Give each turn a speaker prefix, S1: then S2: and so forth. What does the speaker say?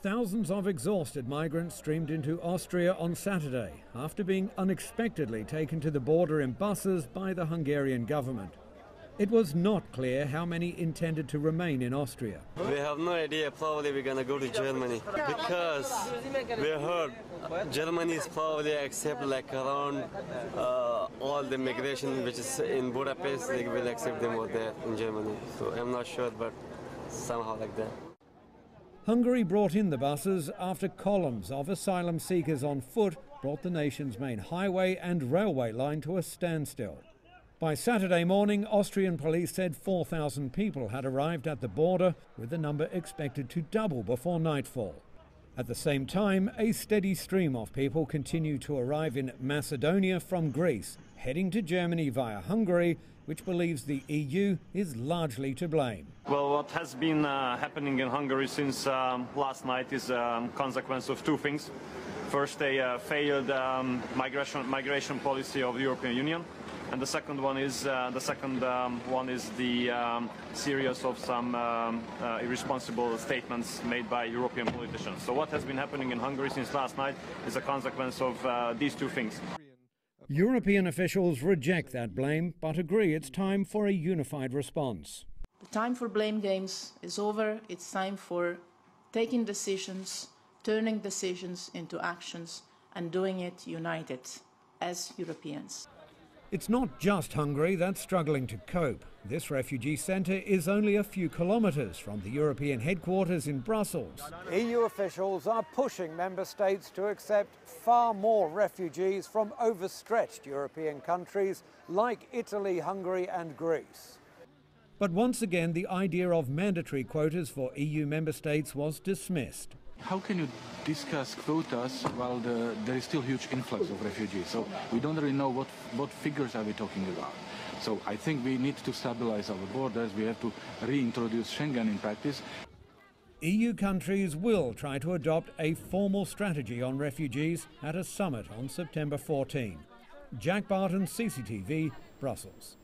S1: Thousands of exhausted migrants streamed into Austria on Saturday after being unexpectedly taken to the border in buses by the Hungarian government. It was not clear how many intended to remain in Austria.
S2: We have no idea. Probably we're gonna go to Germany because we heard Germany is probably accept like around all the migration which is in Budapest. They will accept them over there in Germany. So I'm not sure, but somehow like that.
S1: Hungary brought in the buses after columns of asylum seekers on foot brought the nation's main highway and railway line to a standstill. By Saturday morning, Austrian police said 4,000 people had arrived at the border, with the number expected to double before nightfall. At the same time, a steady stream of people continue to arrive in Macedonia from Greece, heading to Germany via Hungary, which believes the EU is largely to blame.
S3: Well, what has been happening in Hungary since last night is a consequence of two things. First, a failed migration policy of the European Union, and the second one is the series of some irresponsible statements made by European politicians. So what has been happening in Hungary since last night is a consequence of these two things.
S1: European officials reject that blame, but agree it's time for a unified response.
S4: The time for blame games is over. It's time for taking decisions, turning decisions into actions, and doing it united as Europeans.
S1: It's not just Hungary that's struggling to cope. This refugee centre is only a few kilometres from the European headquarters in Brussels.
S5: EU officials are pushing member states to accept far more refugees from overstretched European countries like Italy, Hungary and Greece.
S1: But once again, the idea of mandatory quotas for EU member states was dismissed.
S6: How can you discuss quotas while there is still huge influx of refugees? So we don't really know what figures are we talking about. So I think we need to stabilize our borders. We have to reintroduce Schengen in practice.
S1: EU countries will try to adopt a formal strategy on refugees at a summit on September 14. Jack Barton, CCTV, Brussels.